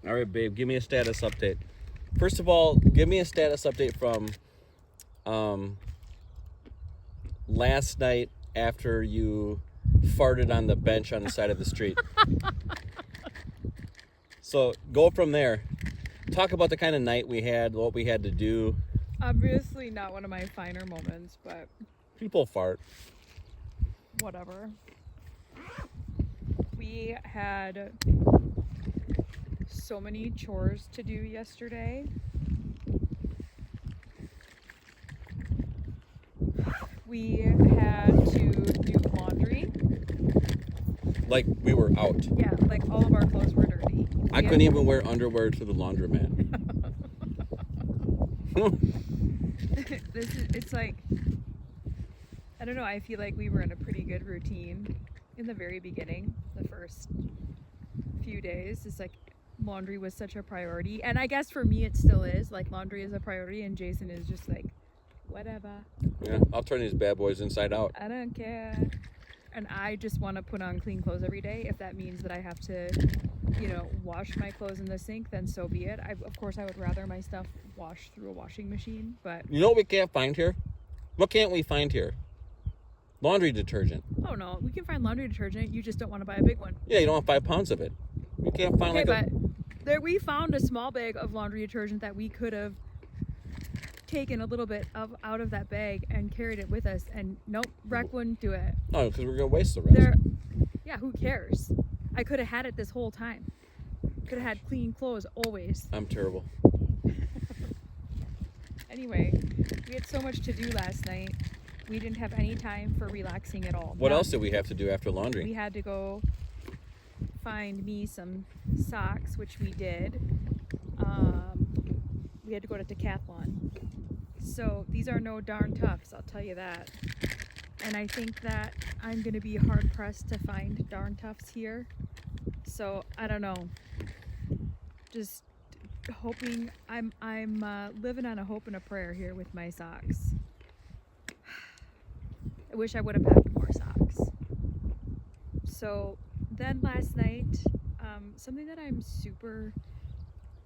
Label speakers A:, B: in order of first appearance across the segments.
A: All right, babe, give me a status update. First of all, give me a status update from last night after you farted on the bench on the side of the street. So go from there. Talk about the kind of night we had, what we had to do.
B: Obviously not one of my finer moments, but
A: People fart.
B: whatever. We had so many chores to do yesterday. We had to do laundry.
A: Like we were out.
B: Yeah, like all of our clothes were dirty.
A: I couldn't even wear underwear to the laundromat.
B: It's like, I don't know, I feel like we were in a pretty good routine in the very beginning, the first few days. It's like laundry was such a priority, and I guess for me it still is. Like laundry is a priority, and Jason is just like, whatever.
A: Yeah, I'll turn these bad boys inside out.
B: I don't care. And I just want to put on clean clothes every day. If that means that I have to, wash my clothes in the sink, then so be it. Of course, I would rather my stuff wash through a washing machine, but...
A: You know what we can't find here? What can't we find here? Laundry detergent.
B: Oh, no. We can find laundry detergent. You just don't want to buy a big one.
A: Yeah, you don't want 5 pounds of it. You can't find
B: we found a small bag of laundry detergent that we could have taken a little bit out of that bag and carried it with us, and nope, Rec wouldn't do it.
A: No, because we're going to waste the rest.
B: Yeah, who cares? I could have had it this whole time. Could have had clean clothes always.
A: I'm terrible.
B: Anyway, we had so much to do last night. We didn't have any time for relaxing at all.
A: What else did we have to do after laundry?
B: We had to go find me some socks, which we did. We had to go to Decathlon. So these are no darn toughs, I'll tell you that. And I think that I'm going to be hard pressed to find darn toughs here. So I don't know. Just hoping. I'm living on a hope and a prayer here with my socks. I wish I would have packed more socks. So then last night, something that I'm super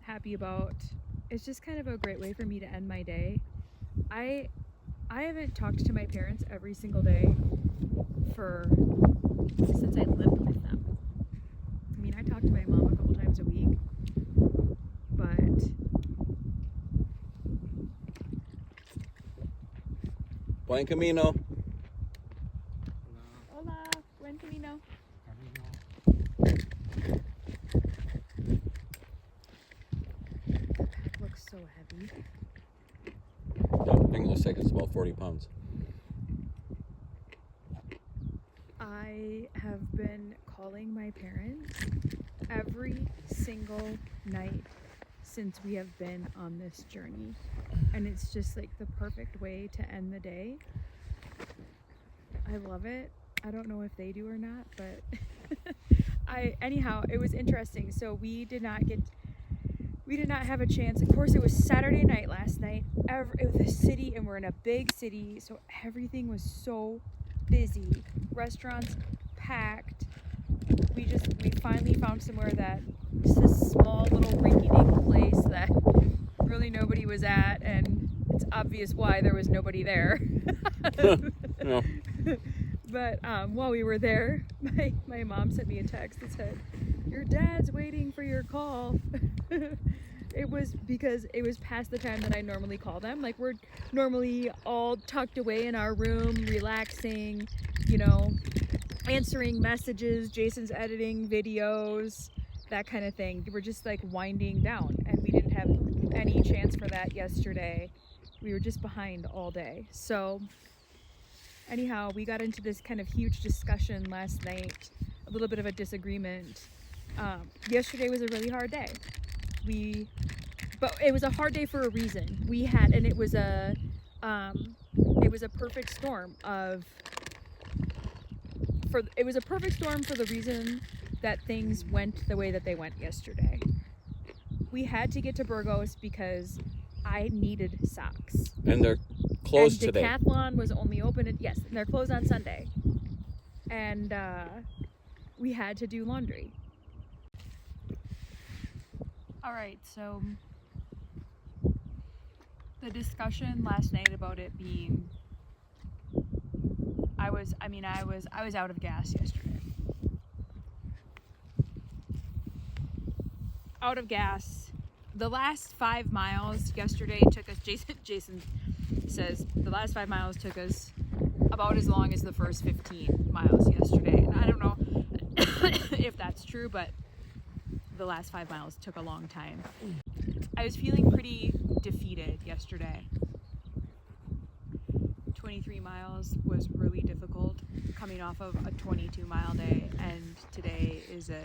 B: happy about. It's just kind of a great way for me to end my day. I haven't talked to my parents every single day since I lived with them. I mean, I talk to my mom a couple times a week, but
A: Buen Camino.
B: Hola, buen camino. That pack looks so heavy.
A: That thing looks like it's about 40 pounds.
B: I have been calling my parents every single night since we have been on this journey, and it's just like the perfect way to end the day. I love it. I don't know if they do or not, but anyhow, it was interesting. So we did not have a chance. Of course, it was Saturday night last night. It was a city, and we're in a big city, so everything was so busy. Restaurants packed. We finally found somewhere that just a small little rinky-dink place that really nobody was at, and it's obvious why there was nobody there.
A: No.
B: But while we were there, my mom sent me a text that said, "Your dad's waiting for your call." It was because it was past the time that I normally call them. Like, we're normally all tucked away in our room, relaxing, answering messages. Jason's editing videos, that kind of thing. We're just like winding down, and we didn't have any chance for that yesterday. We were just behind all day. So anyhow, we got into this kind of huge discussion last night, a little bit of a disagreement. Yesterday was a really hard day. But it was a hard day for a reason. It was a perfect storm for the reason that things went the way that they went yesterday. We had to get to Burgos because I needed socks.
A: And they're closed today.
B: Decathlon was only open, and they're closed on Sunday. And we had to do laundry. All right, so the discussion last night about it being, I was out of gas yesterday. Out of gas. The last 5 miles yesterday took us, Jason says, the last 5 miles took us about as long as the first 15 miles yesterday. And I don't know if that's true, but the last 5 miles took a long time. I was feeling pretty defeated yesterday. 23 miles was really difficult coming off of a 22-mile day, and today is a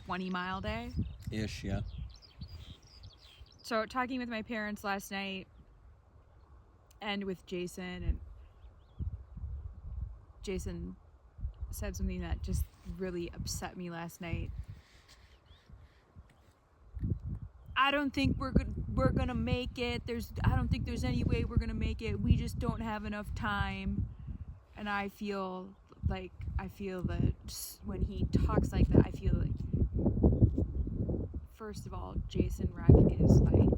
B: 20-mile day.
A: Ish, yeah.
B: So talking with my parents last night and with Jason, and Jason said something that just really upset me last night. I don't think we're gonna make it. I don't think there's any way we're gonna make it. We just don't have enough time. And I feel that when he talks like that, I feel like, first of all, Jason Reck is like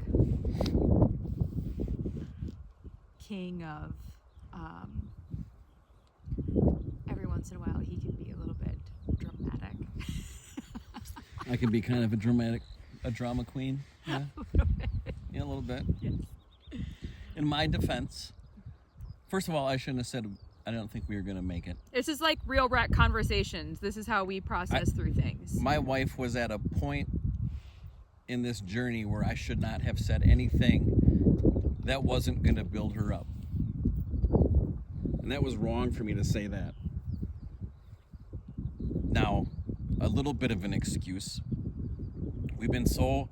B: king of, every once in a while he can be a little bit dramatic.
A: I can be kind of a drama queen. Yeah. Yeah, a little bit.
B: Yes.
A: In my defense, first of all, I shouldn't have said I don't think we were going to make it.
B: This is like real Reck conversations. This is how we process through things.
A: My wife was at a point in this journey where I should not have said anything that wasn't going to build her up. And that was wrong for me to say that. Now, a little bit of an excuse. We've been so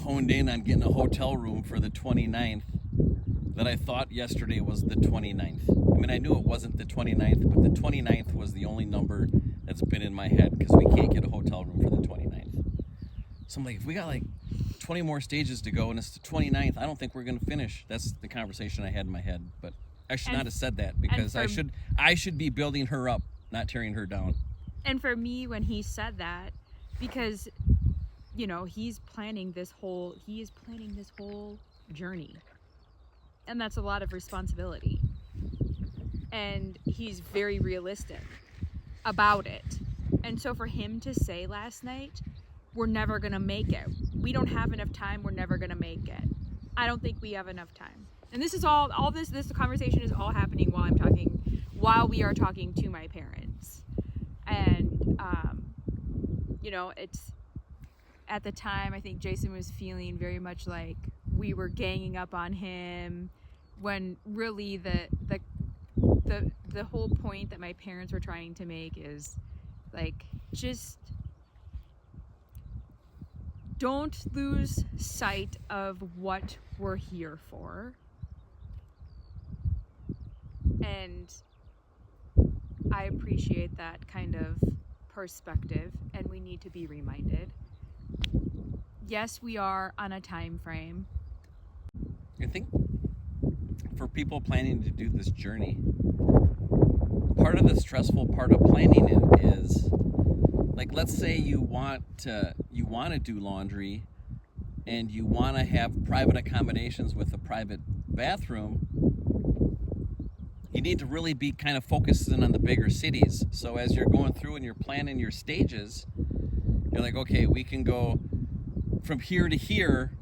A: honed in on getting a hotel room for the 29th that I thought yesterday was the 29th. I mean, I knew it wasn't the 29th, but the 29th was the only number that's been in my head because we can't get a hotel room for the 29th. So I'm like, if we got like 20 more stages to go and it's the 29th, I don't think we're going to finish. That's the conversation I had in my head, but I should not have said that because I should be building her up, not tearing her down.
B: And for me, when he said that, because you know, he is planning this whole journey. And that's a lot of responsibility. And he's very realistic about it. And so for him to say last night, we're never going to make it. We don't have enough time. We're never going to make it. I don't think we have enough time. And this is this conversation is all happening while we are talking to my parents. And, you know, it's, at the time, I think Jason was feeling very much like we were ganging up on him, when really the whole point that my parents were trying to make is like, just don't lose sight of what we're here for. And I appreciate that kind of perspective, and we need to be reminded. Yes, we are on a time frame.
A: I think for people planning to do this journey, part of the stressful part of planning it is, like, let's say you want to do laundry and you want to have private accommodations with a private bathroom. You need to really be kind of focusing on the bigger cities. So as you're going through and you're planning your stages, you're like, okay, we can go from here to here,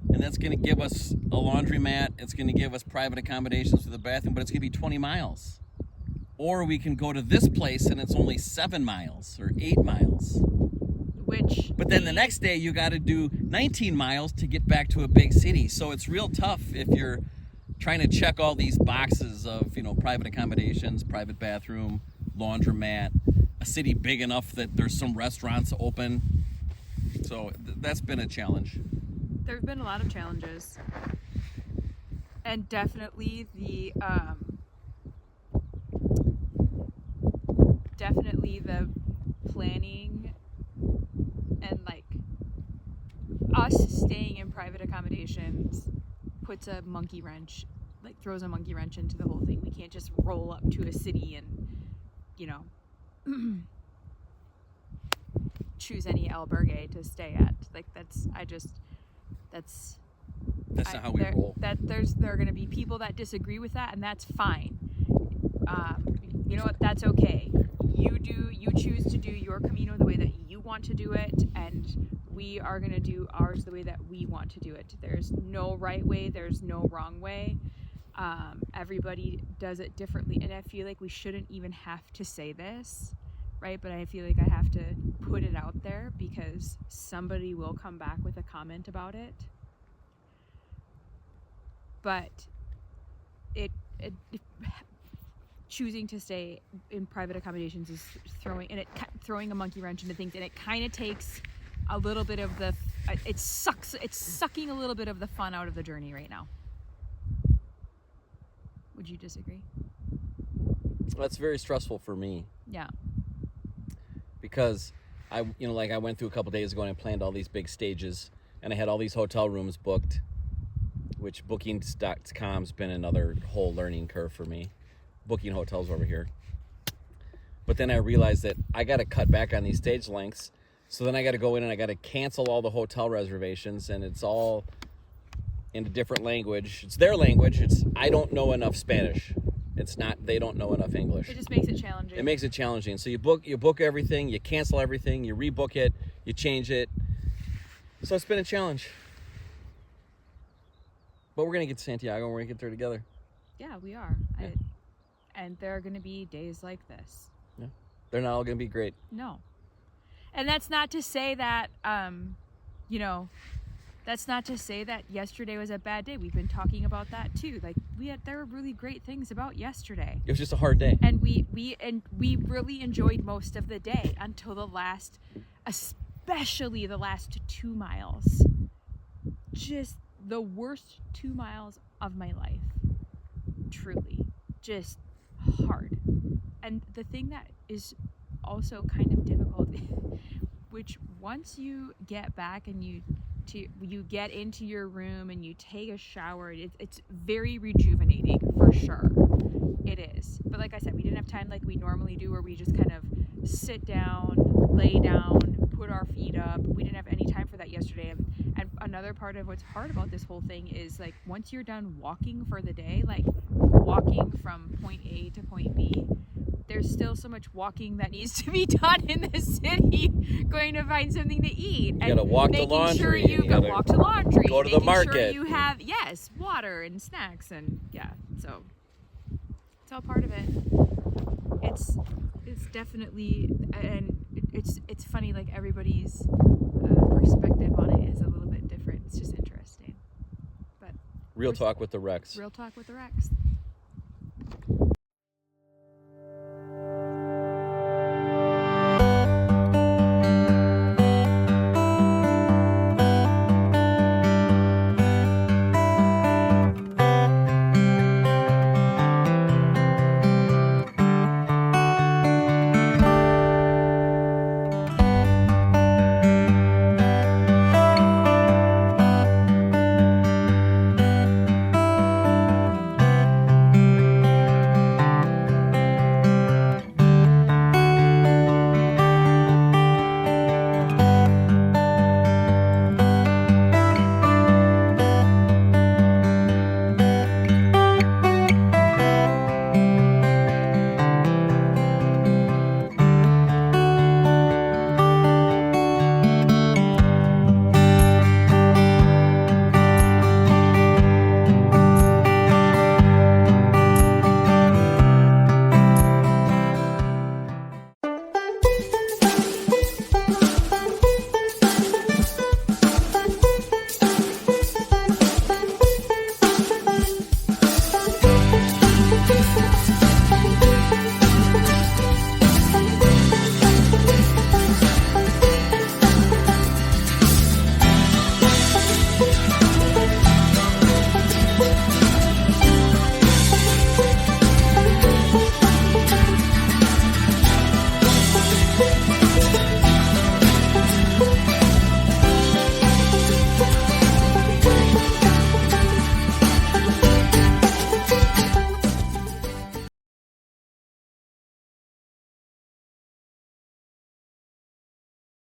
A: and that's going to give us a laundromat, it's going to give us private accommodations with a bathroom, but it's going to be 20 miles. Or we can go to this place and it's only 7 miles or 8 miles. But then the next day you got to do 19 miles to get back to a big city. So it's real tough if you're trying to check all these boxes of, you know, private accommodations, private bathroom, laundromat, a city big enough that there's some restaurants open. So that's been a challenge.
B: There have been a lot of challenges. And definitely the planning and like us staying in private accommodations throws a monkey wrench into the whole thing. We can't just roll up to a city and, you know, choose any albergue to stay at. Like that's
A: not how we roll.
B: There are going to be people that disagree with that, and that's fine. You know what? That's okay. You choose to do your Camino the way that you want to do it, and we are going to do ours the way that we want to do it. There's no right way. There's no wrong way. Everybody does it differently, and I feel like we shouldn't even have to say this, right? But I feel like I have to put it out there because somebody will come back with a comment about it. But it choosing to stay in private accommodations is throwing a monkey wrench into things, and it kind of takes a little bit of it's sucking a little bit of the fun out of the journey right now. Would you disagree?
A: That's very stressful for me.
B: Yeah.
A: Because I went through a couple days ago and I planned all these big stages, and I had all these hotel rooms booked, which Booking.com's been another whole learning curve for me. Booking hotels over here. But then I realized that I got to cut back on these stage lengths. So then I got to go in and I got to cancel all the hotel reservations, and it's all in a different language. It's their language. I don't know enough Spanish. It's not, they don't know enough English.
B: It just makes it challenging.
A: It makes it challenging. So you book everything, you cancel everything, you rebook it, you change it. So it's been a challenge. But we're going to get to Santiago and we're going to get there together.
B: Yeah, we are.
A: Yeah.
B: And there are going to be days like this.
A: Yeah. They're not all going to be great.
B: No. And that's not to say that, that's not to say that yesterday was a bad day. We've been talking about that too. Like there were really great things about yesterday.
A: It was just a hard day.
B: And we really enjoyed most of the day until especially the last 2 miles. Just the worst 2 miles of my life. Truly. Just hard. And the thing that is also kind of difficult, which once you get back and you get into your room and you take a shower, it's very rejuvenating for sure. It is. But like I said, we didn't have time like we normally do, where we just kind of sit down, lay down, put our feet up. We didn't have any time for that yesterday. And another part of what's hard about this whole thing is, like, once you're done walking for the day, like walking from point A to point B, there's still so much walking that needs to be done in the city, going to find something to eat.
A: You gotta walk to laundry.
B: Sure you gotta walk to laundry.
A: Go to the market.
B: Sure you have, water and snacks, and so it's all part of it. It's definitely, and it's funny, like everybody's perspective on it is a little bit different. It's just interesting. But
A: Real talk with the Recks.
B: Real talk with the Recks.